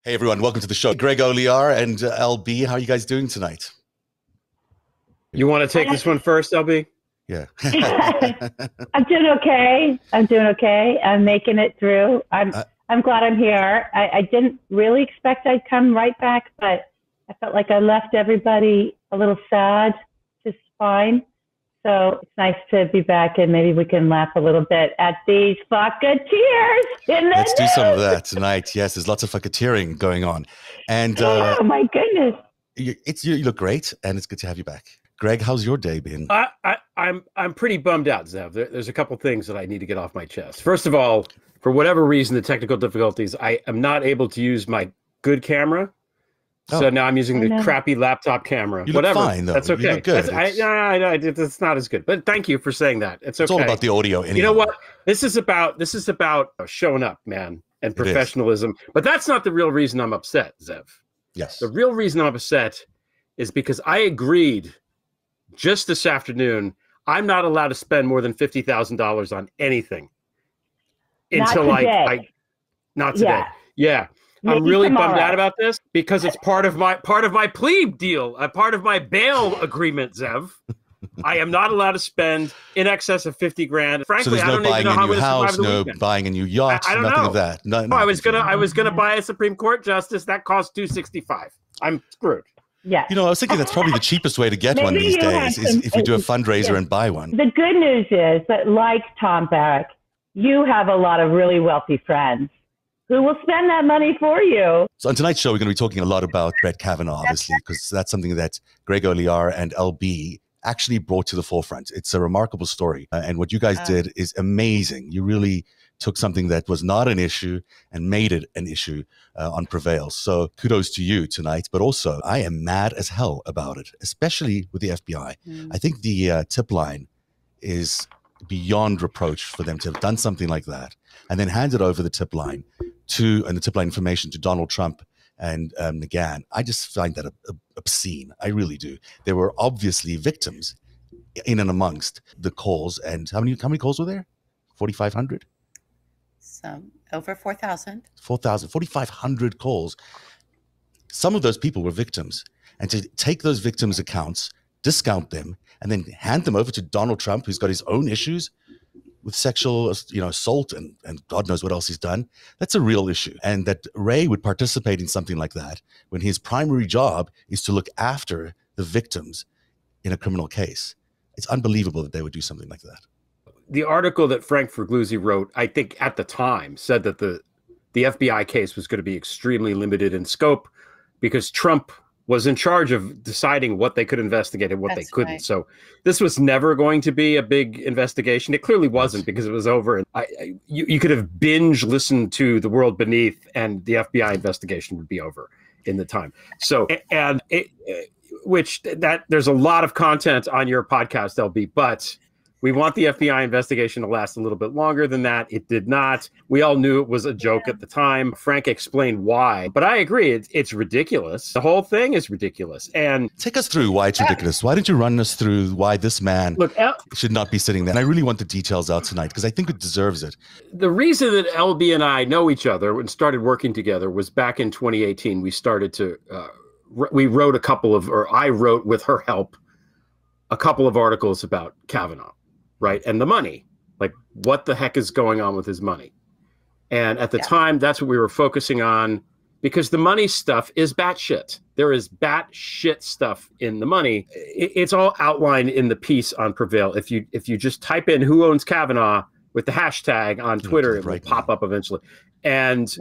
Hey everyone, welcome to the show. Greg Olear and LB, how are you guys doing tonight? You want to take this one first, LB? Yeah. I'm doing okay. I'm making it through. I'm glad I'm here. I didn't really expect I'd come right back, but I felt like I left everybody a little sad, just fine. So it's nice to be back, and maybe we can laugh a little bit at these fucketeers. Let's do some of that tonight. Yes, there's lots of fucketeering going on. And oh my goodness. You look great, and it's good to have you back. Greg, how's your day been? I'm pretty bummed out, Zev. There's a couple things that I need to get off my chest. First of all, for whatever reason, the technical difficulties, I am not able to use my good camera. So now I'm using the crappy laptop camera. You whatever. Look fine, though. That's okay. You look good. It's not as good. But thank you for saying that. It's okay. It's all about the audio anyway. You know what? This is about showing up, man, and professionalism. But that's not the real reason I'm upset, Zev. Yes. The real reason I'm upset is because I agreed just this afternoon I'm not allowed to spend more than $50,000 on anything until not today. Yeah. I'm really bummed out about this because it's part of my plea deal, part of my bail agreement, Zev. I am not allowed to spend in excess of 50 grand. Frankly, so there's I don't no even know how I'm going to survive the weekend. No buying a new yacht, I don't nothing know. of that. No, I was gonna buy a Supreme Court justice that cost $265. I'm screwed. Yeah. You know, I was thinking that's probably the cheapest way to get one these days is if we do a fundraiser and buy one. The good news is that, like Tom Barrack, you have a lot of really wealthy friends who will spend that money for you. So on tonight's show, we're going to be talking a lot about Brett Kavanaugh, obviously, because that's something that Greg Olear and LB actually brought to the forefront. It's a remarkable story. And what you guys did is amazing. You really took something that was not an issue and made it an issue on Prevail. So kudos to you tonight. But also, I am mad as hell about it, especially with the FBI. I think the tip line is beyond reproach for them to have done something like that and then handed over the tip line and the tip line information to Donald Trump and McGahn. I just find that obscene. I really do. There were obviously victims in and amongst the calls. And how many calls were there? 4,500? Some over 4,000. 4,500 calls. Some of those people were victims. And to take those victims' accounts, discount them, and then hand them over to Donald Trump, who's got his own issues with sexual assault and God knows what else he's done, that's a real issue. And that Ray would participate in something like that when his primary job is to look after the victims in a criminal case. It's unbelievable that they would do something like that. The article that Frank Fergluzzi wrote, I think at the time, said that the FBI case was going to be extremely limited in scope because Trump was in charge of deciding what they could investigate and what they couldn't. Right. So this was never going to be a big investigation. It clearly wasn't because it was over. And you could have binge listened to The World Beneath and the FBI investigation would be over in the time. So, there's a lot of content on your podcast, LB, but we want the FBI investigation to last a little bit longer than that. It did not. We all knew it was a joke at the time. Frank explained why. But I agree, it's ridiculous. The whole thing is ridiculous. And take us through why it's ridiculous. Why don't you run us through why this man should not be sitting there? And I really want the details out tonight because I think it deserves it. The reason that LB and I know each other and started working together was back in 2018. We started to, I wrote with her help a couple of articles about Kavanaugh. Right. And the money, like what the heck is going on with his money? And at the time, that's what we were focusing on because the money stuff is batshit. There is batshit stuff in the money. It's all outlined in the piece on Prevail. If you just type in who owns Kavanaugh with the hashtag on Twitter, it will pop up eventually. And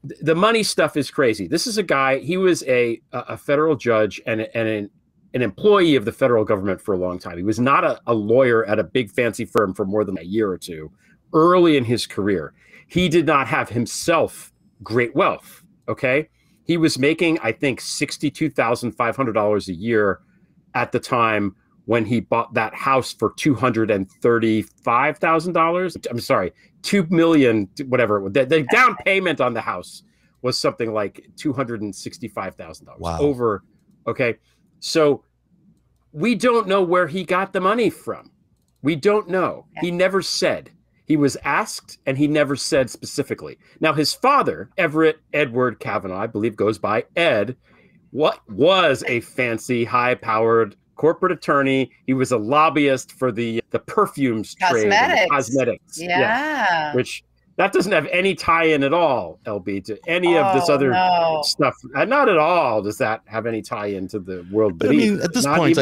the money stuff is crazy. This is a guy, he was a federal judge and an employee of the federal government for a long time. He was not a lawyer at a big fancy firm for more than a year or two. Early in his career, he did not have himself great wealth, okay? He was making, I think, $62,500 a year at the time when he bought that house for $235,000. I'm sorry, $2 million, whatever. The down payment on the house was something like $265,000 over, okay? So we don't know where he got the money from. We don't know. He never said. He was asked, and he never said specifically. Now, his father, Everett Edward Kavanaugh, I believe goes by Ed, what was a fancy, high-powered corporate attorney. He was a lobbyist for the perfumes trade, and the cosmetics. Yeah. Which that doesn't have any tie-in at all, LB, to any of this other stuff. Not at all does that have any tie-in to the world beneath. I mean, at this point,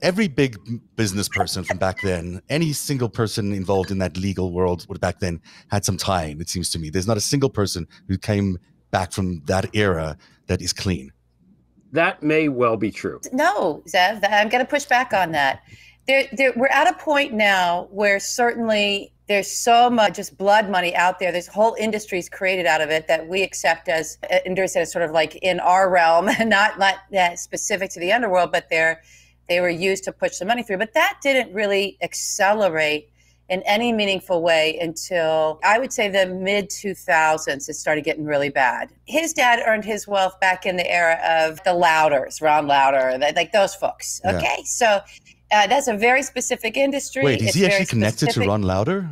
every big business person from back then, any single person involved in that legal world back then had some tie-in, it seems to me. There's not a single person who came back from that era that is clean. That may well be true. No, Zev, I'm going to push back on that. We're at a point now where certainly there's so much just blood money out there. There's whole industries created out of it that we accept as sort of like in our realm, not that specific to the underworld, but they were used to push the money through. But that didn't really accelerate in any meaningful way until I would say the mid 2000s. It started getting really bad. His dad earned his wealth back in the era of the Louders, Ron Lauder, like those folks. Okay, yeah. So that's a very specific industry. Wait, is he actually connected to Ron Lauder?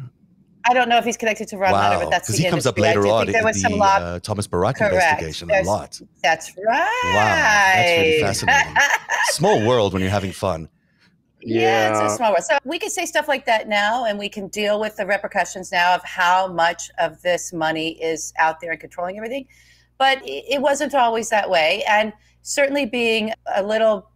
I don't know if he's connected to Ron Lauder, but that's the industry. Because he comes up later on in the Thomas Barrack investigation a lot. That's right. Wow, that's really fascinating. Small world when you're having fun. Yeah, it's a small world. So we can say stuff like that now, and we can deal with the repercussions now of how much of this money is out there and controlling everything. But it wasn't always that way. And certainly being a little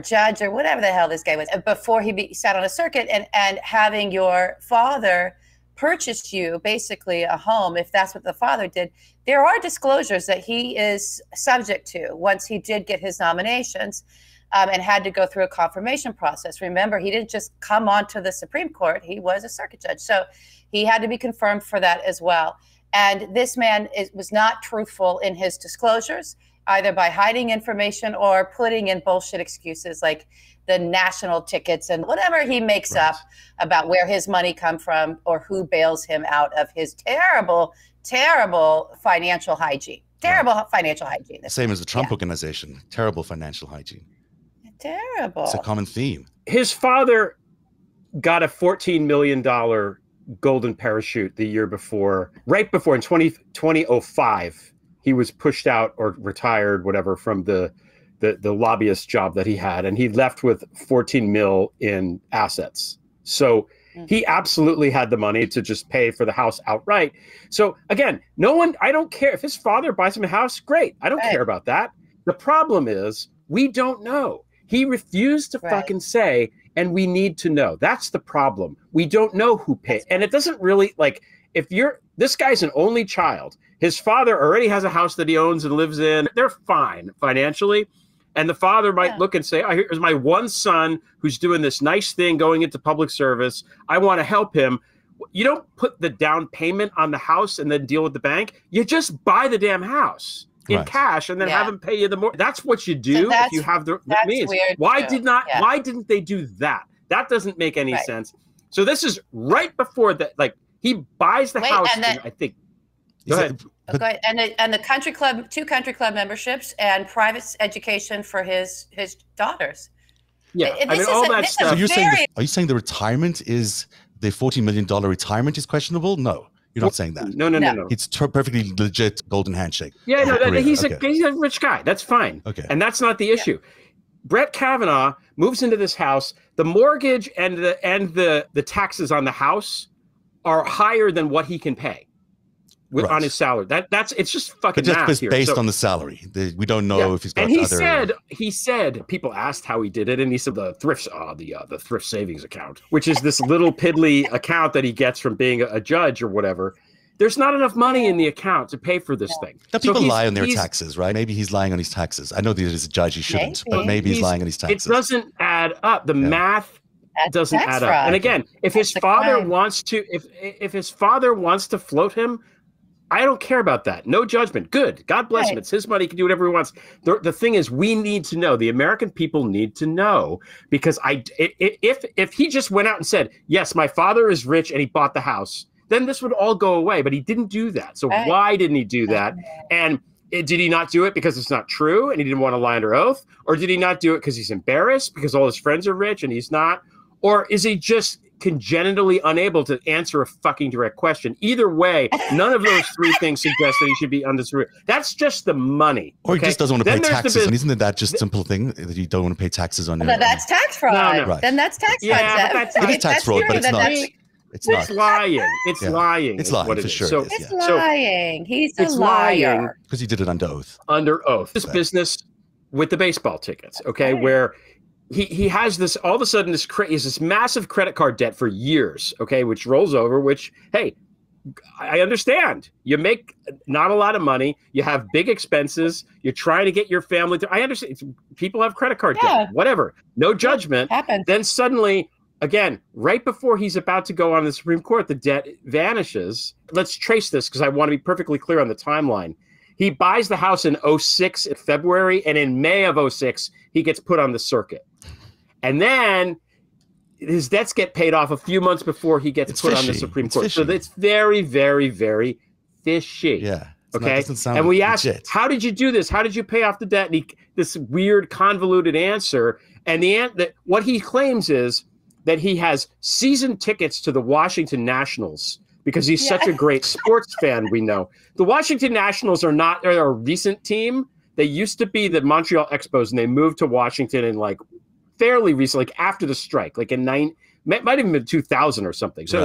judge or whatever the hell this guy was before he sat on a circuit and having your father purchase you basically a home, if that's what the father did, there are disclosures that he is subject to once he did get his nominations. And had to go through a confirmation process. Remember, he didn't just come onto the Supreme Court. He was a circuit judge. So he had to be confirmed for that as well. And this man was not truthful in his disclosures, either by hiding information or putting in bullshit excuses like the national tickets and whatever he makes up about where his money come from or who bails him out of his terrible, terrible financial hygiene. Financial hygiene. Same as the Trump organization. Terrible financial hygiene. Terrible. It's a common theme. His father got a $14 million golden parachute the year before, right before in 2005, he was pushed out or retired, whatever, from the lobbyist job that he had. And he left with 14 mil in assets. So he absolutely had the money to just pay for the house outright. So again, I don't care if his father buys him a house. Great. I don't care about that. The problem is we don't know. He refused to fucking say, and we need to know. That's the problem. We don't know who paid. And it doesn't really, like, this guy's an only child. His father already has a house that he owns and lives in. They're fine financially. And the father might look and say, here's my one son who's doing this nice thing going into public service. I want to help him. You don't put the down payment on the house and then deal with the bank. You just buy the damn house in cash and then have them pay you the more. That's what you do if you have the means. Why didn't they do that? That doesn't make any sense. So this is right before that. Like he buys the house. And I think. Go ahead. And the country club, 2 country club memberships and private education for his daughters. Yeah, all that stuff. So are you saying the retirement is the $14 million retirement is questionable? No. You're not saying that. No. It's perfectly legit golden handshake. Yeah, he's a rich guy. That's fine. Okay. And that's not the issue. Brett Kavanaugh moves into this house. The mortgage and the taxes on the house are higher than what he can pay on his salary. It's just fucking math here. Based on the salary. We don't know if he's got he said people asked how he did it, and he said the thrift savings account, which is this little piddly account that he gets from being a judge or whatever. There's not enough money in the account to pay for this thing. Now, people lie on their taxes, right? Maybe he's lying on his taxes. I know that as a judge he shouldn't, but maybe he's lying on his taxes. It doesn't add up. The math doesn't add up. And again, if his father wants to, if his father wants to float him, I don't care about that. No judgment. Good. God bless him. It's his money. He can do whatever he wants. The thing is, we need to know. The American people need to know, because if he just went out and said, yes, my father is rich and he bought the house, then this would all go away. But he didn't do that. So why didn't he do that? And did he not do it because it's not true and he didn't want to lie under oath? Or did he not do it because he's embarrassed because all his friends are rich and he's not? Or is he just congenitally unable to answer a fucking direct question. Either way, none of those three things suggest that he should be undisputed. That's just the money. Or he just doesn't want to pay taxes. And isn't it that just simple thing that you don't want to pay taxes on? That's tax fraud. Right. Then that's tax fraud. Yeah, but it is tax fraud, but it's not. It's lying. It's lying. It's lying for sure. So, it's lying. He's a liar. Because he did it under oath. Under oath. This business with the baseball tickets, okay, where he has this, all of a sudden, this massive credit card debt for years, okay, which rolls over, which, hey, I understand. You make not a lot of money. You have big expenses. You're trying to get your family to, I understand. People have credit card debt, whatever. No judgment. Then suddenly, again, right before he's about to go on the Supreme Court, the debt vanishes. Let's trace this because I want to be perfectly clear on the timeline. He buys the house in 06 in February, and in May of 06, he gets put on the circuit. And then his debts get paid off a few months before he gets put on the Supreme Court. So it's very, very, very fishy. Yeah. Okay. And we asked, how did you do this? How did you pay off the debt? And this weird convoluted answer. And what he claims is that he has season tickets to the Washington Nationals because he's such a great sports fan, we know. The Washington Nationals are a recent team. They used to be the Montreal Expos, and they moved to Washington in like fairly recently, like after the strike, like in might have been 2000 or something. So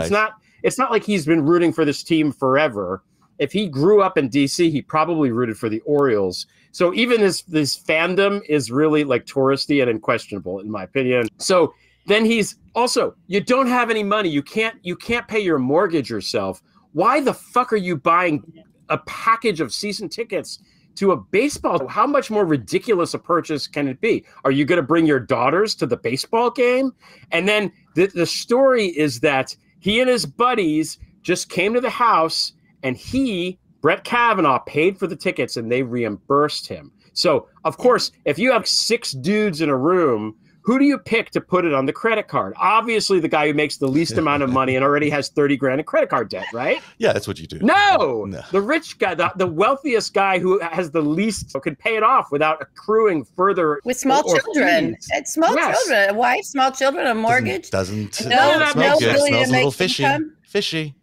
it's not like he's been rooting for this team forever. If he grew up in DC, he probably rooted for the Orioles. So even this fandom is really like touristy and unquestionable, in my opinion. So then he's also, you don't have any money. You can't pay your mortgage yourself. Why the fuck are you buying a package of season tickets to a baseball? How much more ridiculous a purchase can it be? Are you going to bring your daughters to the baseball game? And then the story is that he and his buddies just came to the house, and Brett Kavanaugh, paid for the tickets, and they reimbursed him. So, of course, if you have 6 dudes in a room, who do you pick to put it on the credit card? Obviously, the guy who makes the least amount of money and already has 30 grand in credit card debt, right? Yeah, that's what you do. No. The rich guy, the wealthiest guy who has the least can pay it off without accruing further. With small children. It's small children. A wife, small children, a mortgage. Doesn't no good. Really Smells a little fishy. Income. Fishy.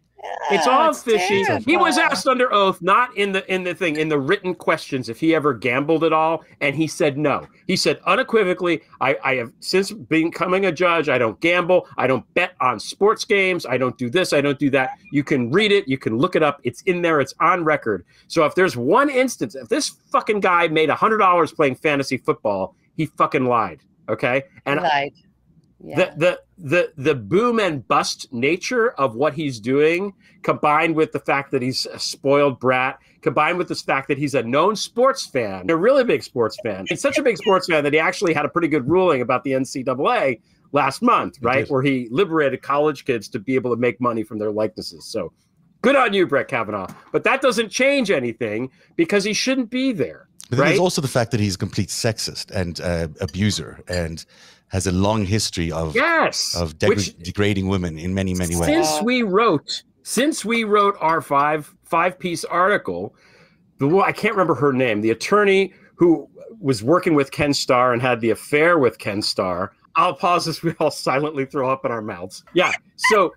It's all fishy. Terrible. He was asked under oath, not in the written questions, if he ever gambled at all, and he said no. He said unequivocally, I have since becoming a judge, I don't gamble, I don't bet on sports games, I don't do this, I don't do that. You can read it, you can look it up, it's in there, it's on record. So if there's one instance, if this fucking guy made $100 playing fantasy football, he fucking lied. Okay? And lied. Yeah. The boom and bust nature of what he's doing, combined with the fact that he's a spoiled brat, combined with the fact that he's a known sports fan, a really big sports fan. He's such a big sports fan that he actually had a pretty good ruling about the NCAA last month, right? Where he liberated college kids to be able to make money from their likenesses. So good on you, Brett Kavanaugh. But that doesn't change anything because he shouldn't be there. But there's also the fact that he's a complete sexist and abuser and has a long history of degrading women in many, many ways. Since we wrote our five-piece article, I can't remember her name, the attorney who was working with Ken Starr and had the affair with Ken Starr. I'll pause this. We all silently throw up in our mouths. Yeah. So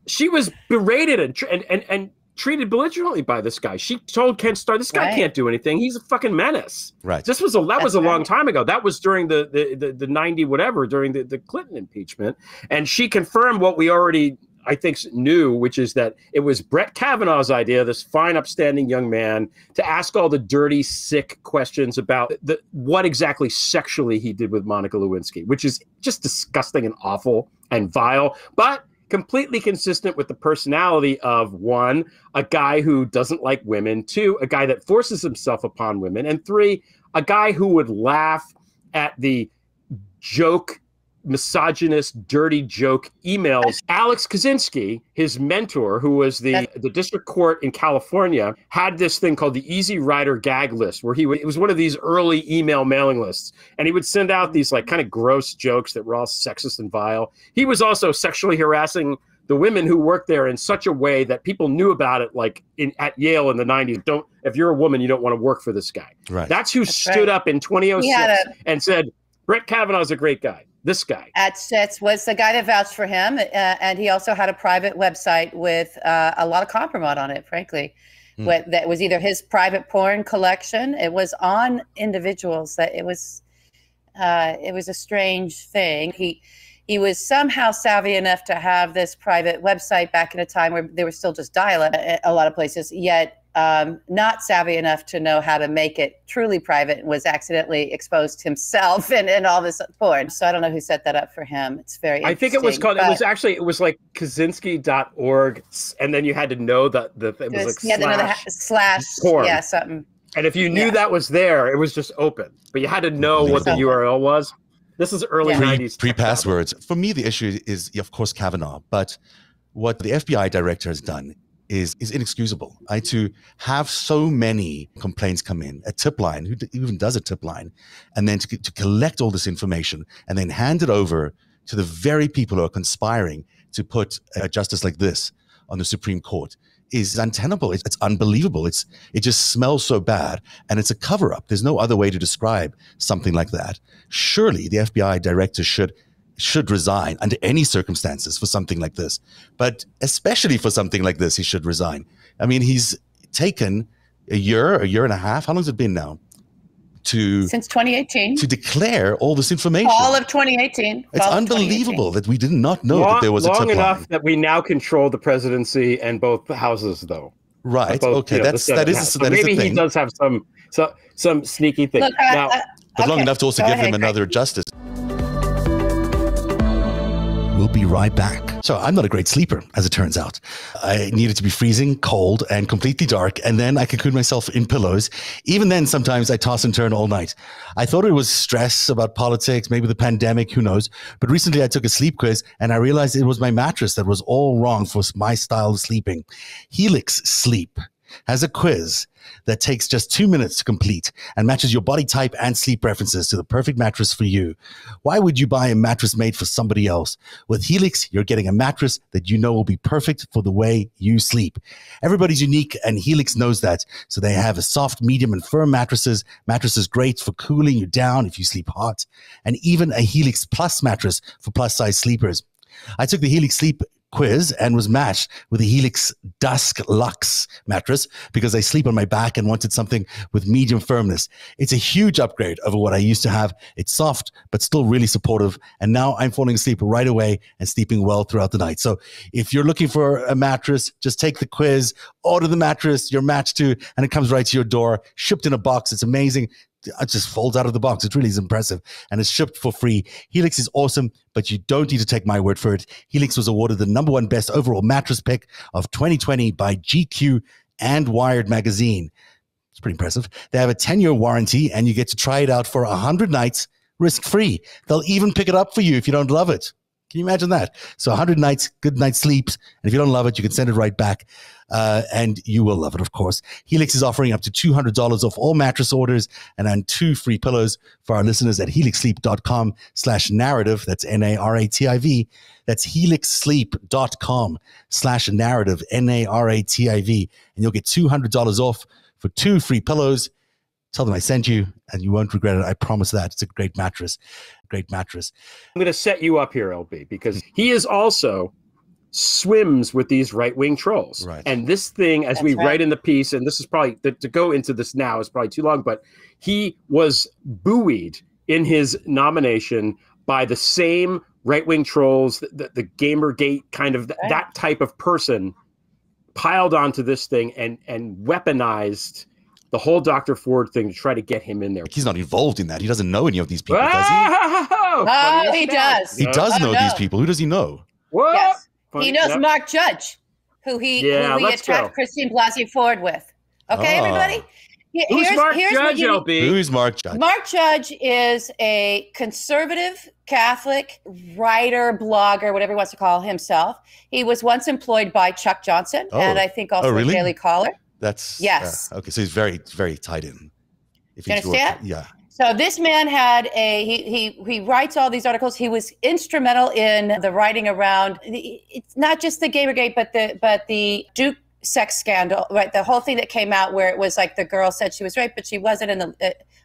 she was berated and treated belligerently by this guy. She told Ken Starr, this guy can't do anything. He's a fucking menace. Right. That was a long time ago. That was during the 90 whatever, during the Clinton impeachment. And she confirmed what we already, I think, knew, which is that it was Brett Kavanaugh's idea, this fine, upstanding young man, to ask all the dirty, sick questions about what exactly sexually he did with Monica Lewinsky, which is just disgusting and awful and vile. But completely consistent with the personality of, 1, a guy who doesn't like women, 2, a guy that forces himself upon women, and 3, a guy who would laugh at the joke, misogynist, dirty joke emails. Alex Kaczynski, his mentor, who was the district court in California, had this thing called the Easy Rider gag list, where it was one of these early email mailing lists, and he would send out these like kind of gross jokes that were all sexist and vile. He was also sexually harassing the women who worked there in such a way that people knew about it, like at Yale in the 90s. If you're a woman, you don't want to work for this guy. Right. That's who stood up in 2006 and said, Brett Kavanaugh's a great guy. this guy. Atsets was the guy that vouched for him, and he also had a private website with a lot of compromise on it, frankly. That was either his private porn collection. It was on individuals. That it was a strange thing. He was somehow savvy enough to have this private website back in a time where they were still just dial-up a lot of places, yet not savvy enough to know how to make it truly private, and was accidentally exposed himself and all this porn. So I don't know who set that up for him. It's very interesting. I think it was called, it was like Kaczynski.org, and then you had to know that it was like slash porn. Yeah, something. And if you knew that was there, it was just open. But you had to know what the URL was. This is early 90s. Pre-passwords. For me, the issue is, of course, Kavanaugh. But what the FBI director has done is inexcusable. To have so many complaints come in, a tip line, who even does a tip line, and then to collect all this information and then hand it over to the very people who are conspiring to put a justice like this on the Supreme Court is untenable. It's unbelievable. It just smells so bad, and it's a cover-up. There's no other way to describe something like that. Surely the FBI director should resign under any circumstances for something like this, but especially for something like this, he should resign. I mean, he's taken a year and a half. How long has it been now? Since 2018. To declare all this information. All of 2018. It's unbelievable that we did not know that there was a tip line. Long enough that we now control the presidency and both houses, though. Right. Okay. That is a thing. Maybe he does have some sneaky thing. Look, but long enough to also give him another justice. We'll be right back. So I'm not a great sleeper, as it turns out. I needed to be freezing, cold, and completely dark, and then I cocoon myself in pillows. Even then, sometimes I toss and turn all night. I thought it was stress about politics, maybe the pandemic, who knows. But recently I took a sleep quiz, and I realized it was my mattress that was all wrong for my style of sleeping. Helix Sleep has a quiz that takes just 2 minutes to complete and matches your body type and sleep preferences to the perfect mattress for you. Why would you buy a mattress made for somebody else? With Helix, you're getting a mattress that you know will be perfect for the way you sleep. Everybody's unique, and Helix knows that. So they have a soft, medium, and firm mattresses great for cooling you down if you sleep hot, and even a Helix Plus mattress for plus-size sleepers. I took the Helix Sleep quiz and was matched with the Helix Dusk Luxe mattress because I sleep on my back and wanted something with medium firmness. It's a huge upgrade over what I used to have. It's soft, but still really supportive. And now I'm falling asleep right away and sleeping well throughout the night. So if you're looking for a mattress, just take the quiz, order the mattress you're matched to, and it comes right to your door, shipped in a box. It's amazing. It just folds out of the box. It really is impressive. And it's shipped for free. Helix is awesome, but you don't need to take my word for it. Helix was awarded the #1 best overall mattress pick of 2020 by GQ and Wired magazine. It's pretty impressive. They have a 10-year warranty, and you get to try it out for 100 nights risk-free. They'll even pick it up for you if you don't love it. Can you imagine that? So 100 nights, good night's sleeps. And if you don't love it, you can send it right back. And you will love it, of course. Helix is offering up to $200 off all mattress orders and 2 free pillows for our listeners at helixsleep.com/narrative. That's NARATIV. That's helixsleep.com/narrative, NARATIV. And you'll get $200 off for 2 free pillows. Tell them I sent you, and you won't regret it. I promise that. It's a great mattress. Great mattress. I'm going to set you up here, LB, because he is also swims with these right-wing trolls. Right. And this thing, as we write in the piece, and this is probably, to go into this now is probably too long, but he was buoyed in his nomination by the same right-wing trolls, the Gamergate kind of, that type of person piled onto this thing and weaponized the whole Dr. Ford thing to try to get him in there. He's not involved in that. He doesn't know any of these people, does he? Oh, he does. He does know these people. Who does he know? What? Yes. He knows Mark Judge, who he attacked Christine Blasey Ford with. Okay, everybody? Who's Mark Judge, LB? Who's Mark Judge? Mark Judge is a conservative Catholic writer, blogger, whatever he wants to call himself. He was once employed by Chuck Johnson and I think also really? Daily Caller. That's yes. Okay, so he's very, very tied in. You understand? Yeah. So this man had he writes all these articles. He was instrumental in the writing around it's not just the Gamergate, but the Duke sex scandal, right? The whole thing that came out where it was like the girl said she was raped, but she wasn't in the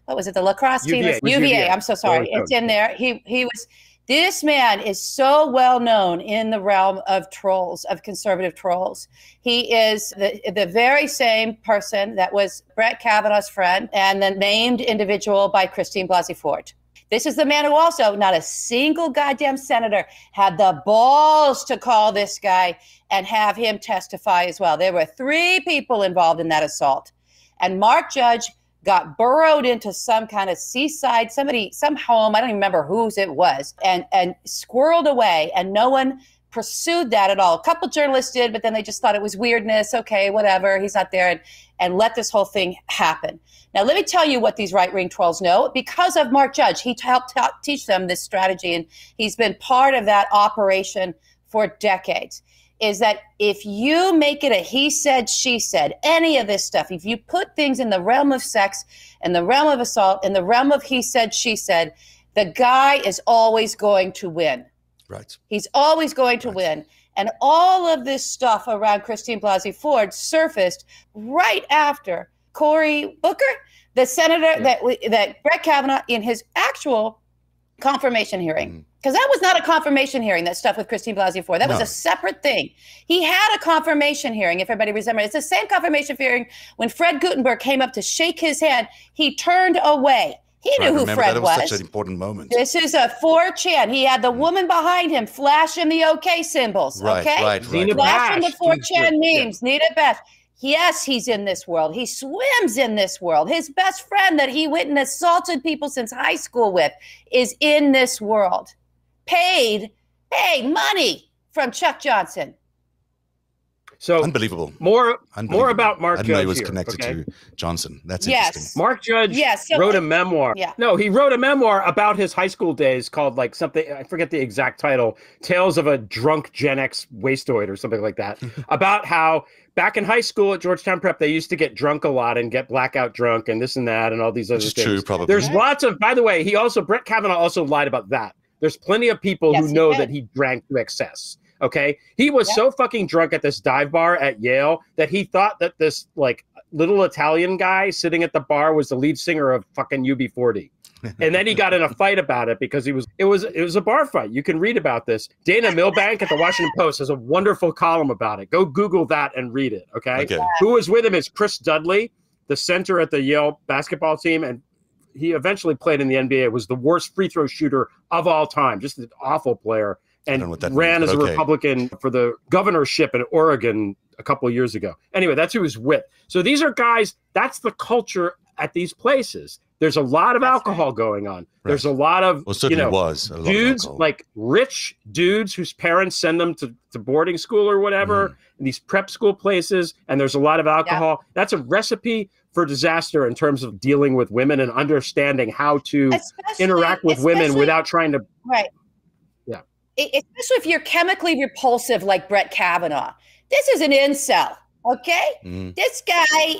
what was it? The lacrosse team? UVA. I'm so sorry. It's in there. He was This man is so well known in the realm of trolls, of conservative trolls. He is the very same person that was Brett Kavanaugh's friend and the named individual by Christine Blasey Ford. This is the man who also, not a single goddamn senator had the balls to call this guy and have him testify as well. There were 3 people involved in that assault. And Mark Judge got burrowed into some kind of seaside, some home, I don't even remember whose it was, and squirreled away, and no one pursued that at all. A couple journalists did, but then they just thought it was weirdness. Okay, whatever, he's not there, and let this whole thing happen. Now, let me tell you what these right-wing trolls know. Because of Mark Judge, he helped teach them this strategy, and he's been part of that operation for decades. Is that if you make it a he said, she said, any of this stuff, if you put things in the realm of sex, in the realm of assault, in the realm of he said, she said, the guy is always going to win. Right. He's always going to win. And all of this stuff around Christine Blasey Ford surfaced right after Cory Booker, the senator that Brett Kavanaugh, in his actual confirmation hearing, because that was not a confirmation hearing, that stuff with Christine Blasey Ford. That was a separate thing. He had a confirmation hearing, if everybody remembers. It's the same confirmation hearing when Fred Gutenberg came up to shake his hand. He turned away. He knew who Fred was. That was such an important moment. This is a 4chan. He had the woman behind him flashing the OK symbols, okay? Flashing the 4chan memes. Nita Bash. Yes, he's in this world. He swims in this world. His best friend that he went and assaulted people since high school with is in this world. Paid money from Chuck Johnson. So unbelievable. More about Mark Judge. I didn't know he was connected to Johnson. That's interesting. Mark Judge wrote a memoir. Yeah. No, he wrote a memoir about his high school days called like something, I forget the exact title, Tales of a Drunk Gen X Wastoid or something like that, about how back in high school at Georgetown Prep, they used to get drunk a lot and get blackout drunk and this and that and all these other things. True, probably. There's lots of, by the way, Brett Kavanaugh also lied about that. There's plenty of people who know that he drank to excess. Okay. He was so fucking drunk at this dive bar at Yale that he thought that this like little Italian guy sitting at the bar was the lead singer of fucking UB40. And then he got in a fight about it because it was a bar fight. You can read about this. Dana Milbank at the Washington Post has a wonderful column about it. Go Google that and read it. Okay. Who was with him is Chris Dudley, the center at the Yale basketball team. And he eventually played in the NBA, was the worst free throw shooter of all time, just an awful player, and ran as a Republican for the governorship in Oregon a couple of years ago. Anyway, that's who he was with. So these are guys, that's the culture at these places. There's a lot of alcohol going on. There's a lot of, dudes, like rich dudes whose parents send them to boarding school or whatever, in these prep school places, and there's a lot of alcohol. That's a recipe for disaster in terms of dealing with women and understanding how to interact with women without trying to. Right. Yeah. Especially if you're chemically repulsive like Brett Kavanaugh. This is an incel. Okay. This guy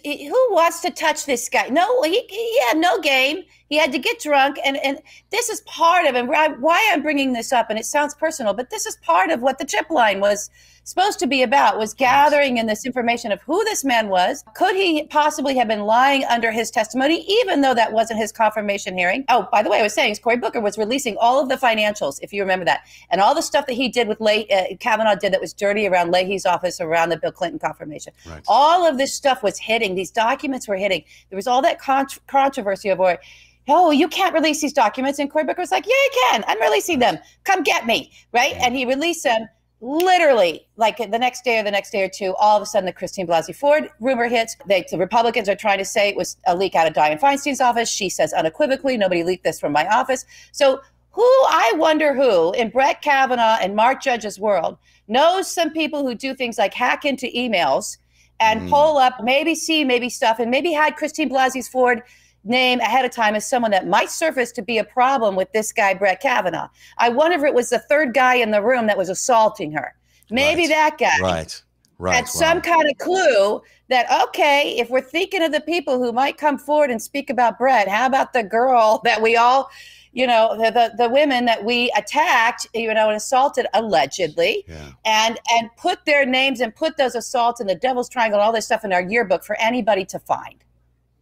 who wants to touch this guy? No, he had no game. He had to get drunk. And this is part of, and why I'm bringing this up, and it sounds personal, but this is part of what the chip line was supposed to be about, was gathering in this information of who this man was. Could he possibly have been lying under his testimony, even though that wasn't his confirmation hearing? Oh, by the way, I was saying Cory Booker was releasing all of the financials, if you remember that, and all the stuff that he did with Kavanaugh did that was dirty around Leahy's office, around the Bill Clinton confirmation. Right. All of this stuff was hitting. These documents were hitting. There was all that controversy over, oh, you can't release these documents. And Cory Booker was like, yeah, I can. I'm releasing them. Come get me. Right. And he released them. Literally, like the next day or two, all of a sudden the Christine Blasey Ford rumor hits. The Republicans are trying to say it was a leak out of Dianne Feinstein's office. She says unequivocally, nobody leaked this from my office. So I wonder who in Brett Kavanaugh and Mark Judge's world knows some people who do things like hack into emails and pull up, maybe stuff, and maybe had Christine Blasey Ford name ahead of time as someone that might surface to be a problem with this guy, Brett Kavanaugh. I wonder if it was the third guy in the room that was assaulting her. Maybe that guy had some kind of clue that, okay, if we're thinking of the people who might come forward and speak about Brett, how about the girl that we all, the women that we attacked, and assaulted allegedly, and put their names and put those assaults in the Devil's Triangle and all this stuff in our yearbook for anybody to find.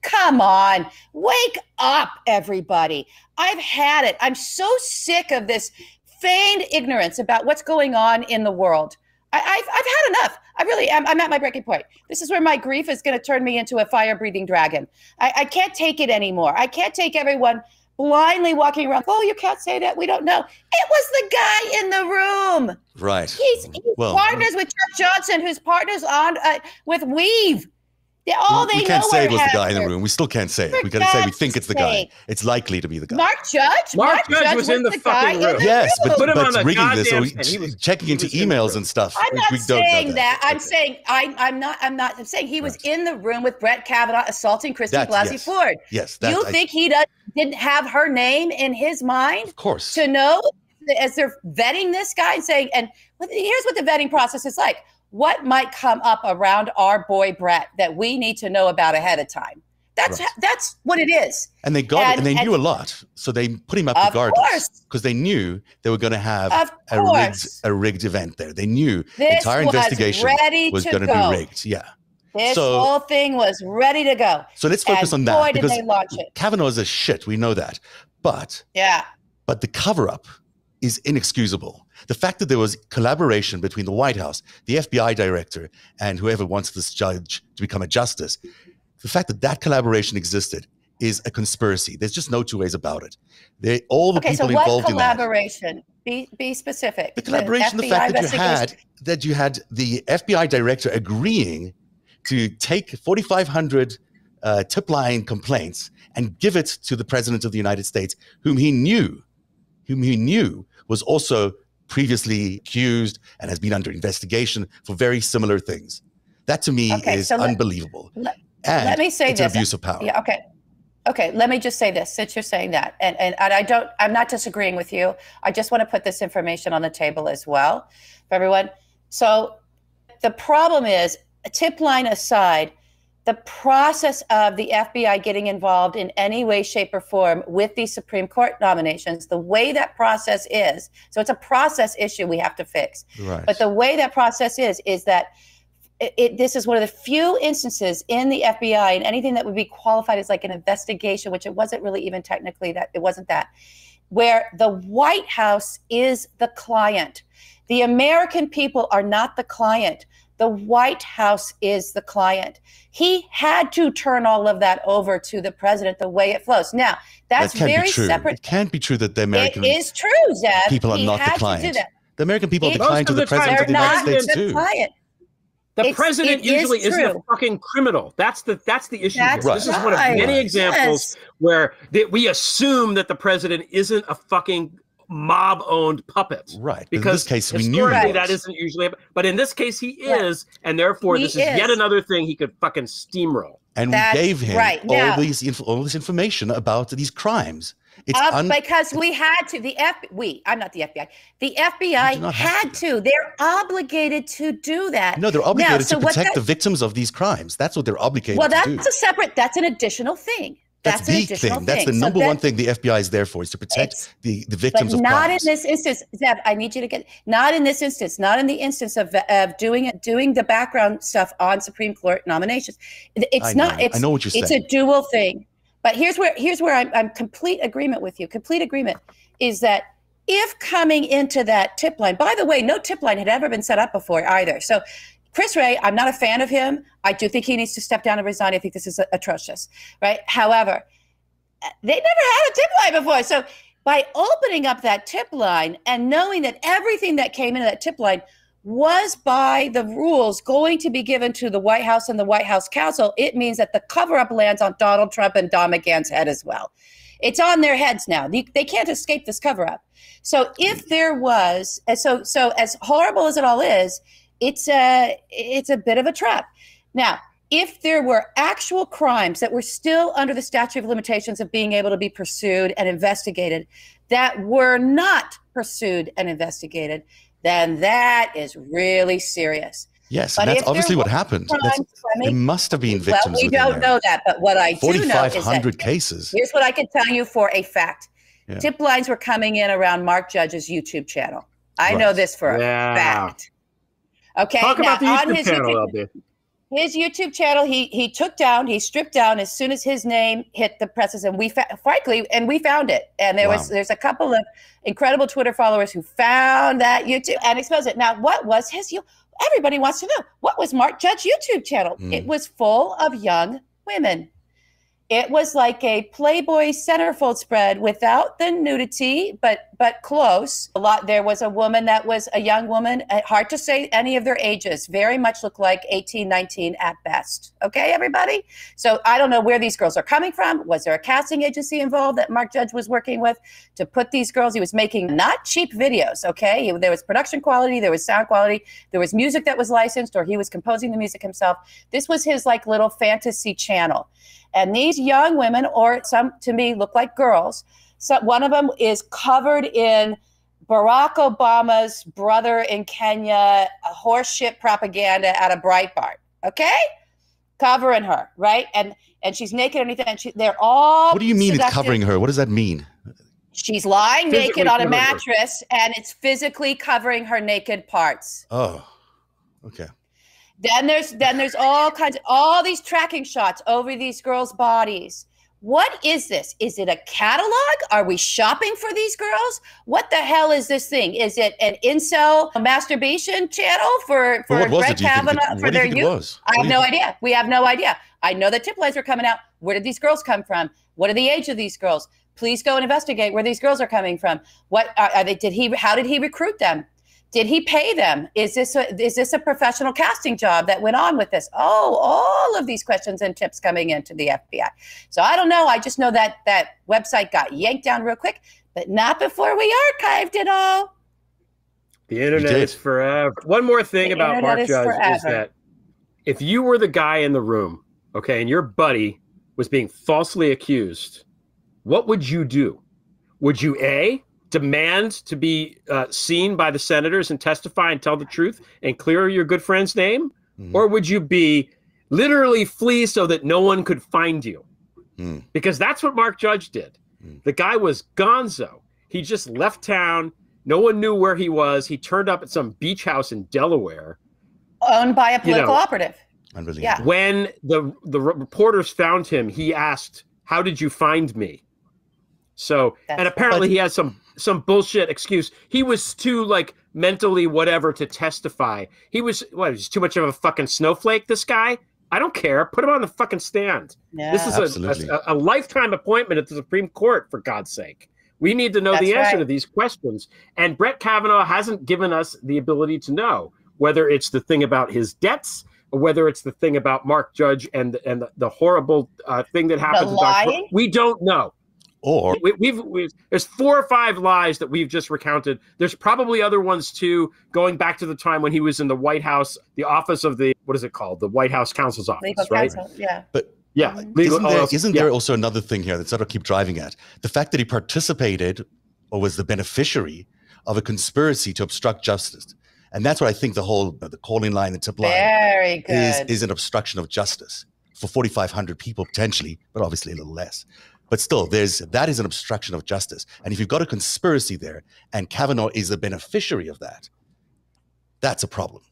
Come on, wake up, everybody. I've had it. I'm so sick of this feigned ignorance about what's going on in the world. I've had enough. I really am. I'm at my breaking point. This is where my grief is going to turn me into a fire-breathing dragon. I can't take it anymore. I can't take everyone blindly walking around. Oh, you can't say that. We don't know. It was the guy in the room. Right. He's partners with Chuck Johnson, who's partners on with Weave. We can't say it was the guy in the room. We still can't say it. We got to say we think it's the guy. It's likely to be the guy. Mark Judge was in the fucking room. Yes, but rigging this or checking into emails and stuff. I'm not saying that. I'm saying I'm saying he was in the room with Brett Kavanaugh assaulting Christine Blasey Ford. Yes. You think he didn't have her name in his mind? Of course. To know as they're vetting this guy and saying, and here's what the vetting process is like. What might come up around our boy Brett that we need to know about ahead of time? That's what it is. And they they knew a lot, so they put him up regardless because they knew they were going to have a rigged event there. They knew the entire investigation was going to be rigged. Yeah. This whole thing was ready to go. So let's focus on that. Boy, did they launch it. Kavanaugh is a shit. We know that. But the cover-up is inexcusable. The fact that there was collaboration between the White House, the FBI director, and whoever wants this judge to become a justice, the fact that that collaboration existed is a conspiracy. There's just no two ways about it. All the people involved in that. Collaboration? Be specific. The collaboration, the fact that you had the FBI director agreeing to take 4,500 tip line complaints and give it to the president of the United States, whom he knew was also previously accused and has been under investigation for very similar things. That to me is unbelievable. Let me say it's this. An abuse of power. Yeah, okay. Let me just say this, since you're saying that, and I'm not disagreeing with you. I just want to put this information on the table as well for everyone. So the problem is, tip line aside, the process of the FBI getting involved in any way, shape, or form with these Supreme Court nominations, the way that process is, so it's a process issue we have to fix. Right. But the way that process is that this is one of the few instances in the FBI and anything that would be qualified as like an investigation, which it wasn't really even technically that, it wasn't that, where the White House is the client. The American people are not the client. The White House is the client. He had to turn all of that over to the president the way it flows. Now, that's very separate. It can't be true that the American people are not the client. The American people are the client of the president of the United States too. The president usually isn't a fucking criminal. That's the issue. This is one of many examples where we assume that the president isn't a fucking mob-owned puppet. Right. Because in this case, we knew that isn't usually, but in this case, he is, and therefore this is yet another thing he could fucking steamroll. And we gave him all this information about these crimes. Because we had to. I'm not the FBI. The FBI had to. They're obligated to do that. No, they're obligated to protect the victims of these crimes. That's what they're obligated to do. That's an additional thing. That's the thing. That's the number one thing the FBI is there for, is to protect the victims of crimes. Not in this instance, Zev. I need you to get. Not in this instance. Not in the instance of doing the background stuff on Supreme Court nominations. It's not. I know what you're saying. It's a dual thing. But here's where I'm complete agreement with you. Complete agreement is that if coming into that tip line. By the way, no tip line had ever been set up before either. So. Chris Wray, I'm not a fan of him. I do think he needs to step down and resign. I think this is atrocious, right? However, they never had a tip line before. So by opening up that tip line and knowing that everything that came into that tip line was by the rules going to be given to the White House and the White House counsel, it means that the cover-up lands on Donald Trump and Don McGahn's head as well. It's on their heads now. They can't escape this cover-up. So if there was, so as horrible as it all is, it's a bit of a trap. Now, if there were actual crimes that were still under the statute of limitations of being able to be pursued and investigated that were not pursued and investigated, then that is really serious. Yes, and that's obviously what happened. There must have been victims. Well, we don't know that, but what I do know is that 4,500 cases. Here's what I can tell you for a fact. Yeah. Tip lines were coming in around Mark Judge's YouTube channel. I know this for a fact. Okay. Talk about the YouTube channel, LB. His YouTube channel, he took down, he stripped down as soon as his name hit the presses, and we found it. And there's a couple of incredible Twitter followers who found that YouTube and exposed it. Now, what was everybody wants to know, what was Mark Judge's YouTube channel? It was full of young women. It was like a Playboy centerfold spread without the nudity, but close. There was a woman that was a young woman, hard to say any of their ages, very much looked like 18, 19 at best. Okay, everybody? So I don't know where these girls are coming from. Was there a casting agency involved that Mark Judge was working with to put these girls? He was making not cheap videos, okay? There was production quality, there was sound quality, there was music that was licensed, or he was composing the music himself. This was his like little fantasy channel. And these young women, or some to me look like girls, so one of them is covered in Barack Obama's brother in Kenya, a horseshit propaganda at a Breitbart, okay? Covering her, right? And she's naked underneath, and they're all What do you mean seductive. It's covering her? What does that mean? She's lying Physically naked on a covering her. mattress, and it's physically covering her naked parts. Oh, okay. Then there's all these tracking shots over these girls' bodies. What is this? Is it a catalog? Are we shopping for these girls? What the hell is this thing? Is it an incel masturbation channel for Brett Kavanaugh for their youth? I have no idea. We have no idea. I know the tip lines are coming out. Where did these girls come from? What are the age of these girls? Please go and investigate where these girls are coming from. What are they? How did he recruit them? Did he pay them? Is this a professional casting job that went on with this? Oh, all of these questions and tips coming into the FBI. So I don't know. I just know that that website got yanked down real quick, but not before we archived it all. The internet is forever. One more thing about Mark Judge is that if you were the guy in the room, okay, and your buddy was being falsely accused, what would you do? Would you demand to be seen by the senators and testify and tell the truth and clear your good friend's name? Or would you be literally flee so that no one could find you? Because that's what Mark Judge did. The guy was gonzo. He just left town. No one knew where he was. He turned up at some beach house in Delaware. Owned by a political operative. Unbelievable. Yeah. When the reporters found him, he asked, "How did you find me?" So, and apparently he has some bullshit excuse. He was too like mentally whatever to testify. He was he's too much of a fucking snowflake, this guy. I don't care. Put him on the fucking stand. Yeah. This is a lifetime appointment at the Supreme Court, for God's sake. We need to know the answer to these questions. And Brett Kavanaugh hasn't given us the ability to know whether it's the thing about his debts or whether it's the thing about Mark Judge and the horrible thing that happened. We don't know. Or there's 4 or 5 lies that we've just recounted. There's probably other ones too, going back to the time when he was in the White House, the office of the, what is it called? The White House counsel's office, legal right? Counsel, yeah. But yeah, isn't there also another thing here that's sort of keep driving at? The fact that he participated or was the beneficiary of a conspiracy to obstruct justice. And that's what I think the calling line, the tip line is an obstruction of justice for 4,500 people potentially, but obviously a little less. But still, that is an obstruction of justice. And if you've got a conspiracy there and Kavanaugh is the beneficiary of that, that's a problem,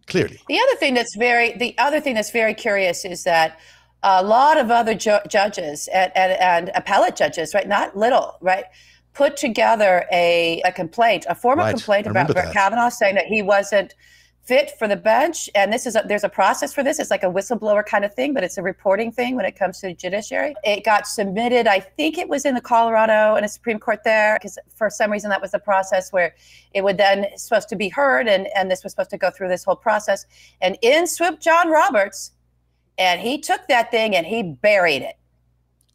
clearly. The other thing that's very curious is that a lot of other judges and appellate judges, right, not little, right, put together a complaint, a formal complaint about Brett Kavanaugh saying that he wasn't fit for the bench. And there's a process for this. It's like a whistleblower kind of thing, but it's a reporting thing when it comes to the judiciary. It got submitted, I think it was in the Colorado and a Supreme Court there, because for some reason that was the process where it would then supposed to be heard, and this was supposed to go through this whole process. And in swooped John Roberts, and he took that thing and he buried it.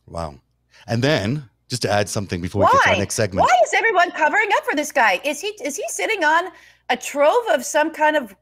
Wow. And then, just to add something before we get to our next segment. Why is everyone covering up for this guy? Is he sitting on a trove of some kind of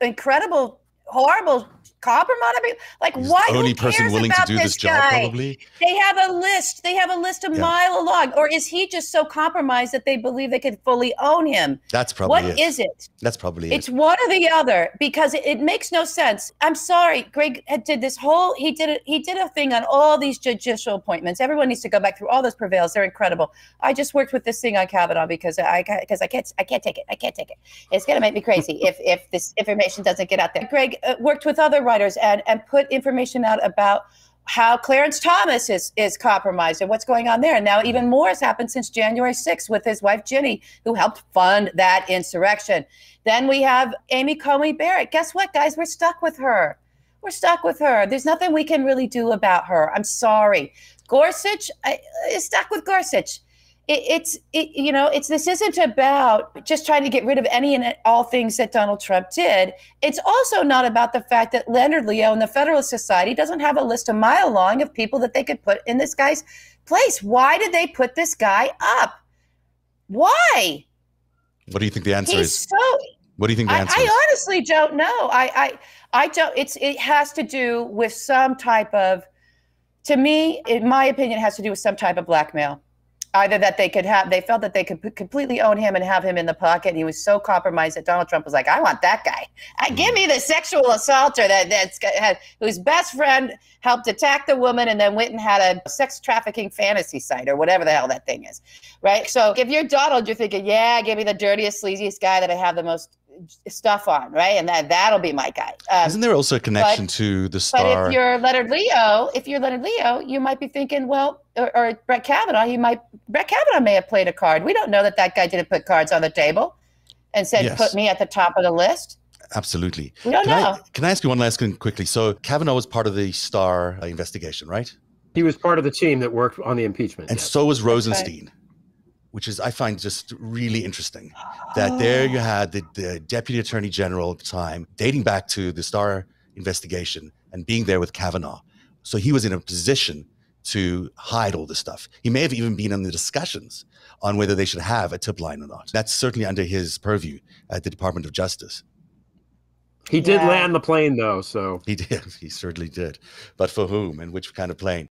incredible, horrible compromise? I mean, like, why? The only person willing to do this job, probably. They have a list. They have a list a mile long. Or is he just so compromised that they believe they could fully own him? That's probably What is it? That's probably It's one or the other, because it makes no sense. I'm sorry, Greg did this whole. He did a thing on all these judicial appointments. Everyone needs to go back through all those Prevails. They're incredible. I just worked with this thing on Kavanaugh because I can't take it. I can't take it. It's gonna make me crazy if this information doesn't get out there. Greg worked with other underwriters and put information out about how Clarence Thomas is compromised and what's going on there. And now even more has happened since January 6th with his wife, Ginny, who helped fund that insurrection. Then we have Amy Coney Barrett. Guess what, guys? We're stuck with her. We're stuck with her. There's nothing we can really do about her. I'm sorry. Gorsuch is stuck with Gorsuch. This isn't about just trying to get rid of any and all things that Donald Trump did. It's also not about the fact that Leonard Leo and the Federalist Society doesn't have a list a mile long of people that they could put in this guy's place. Why did they put this guy up? Why? What do you think the answer is? What do you think the answer is? I honestly don't know. I don't. It has to do with some type of, to me, in my opinion, it has to do with some type of blackmail. Either that they felt that they could completely own him and have him in the pocket. And he was so compromised that Donald Trump was like, I want that guy. Give me the sexual assaulter whose best friend helped attack the woman and then went and had a sex trafficking fantasy site or whatever the hell that thing is, right? So if you're Donald, you're thinking, yeah, give me the dirtiest, sleaziest guy that I have the most stuff on, right? And that'll be my guy. Isn't there also a connection to the star? But if you're Leonard Leo, you might be thinking, well, or Brett Kavanaugh, Brett Kavanaugh may have played a card. We don't know that guy didn't put cards on the table and said, yes, put me at the top of the list. Absolutely. We don't know. Can I ask you one last thing quickly? So Kavanaugh was part of the Starr investigation, right? He was part of the team that worked on the impeachment. And so was Rosenstein. Right. Which is, I find just really interesting, that there you had the Deputy Attorney General at the time, dating back to the Starr investigation and being there with Kavanaugh. So he was in a position to hide all this stuff. He may have even been in the discussions on whether they should have a tip line or not. That's certainly under his purview at the Department of Justice. He did land the plane, though, so. He did. He certainly did. But for whom and which kind of plane?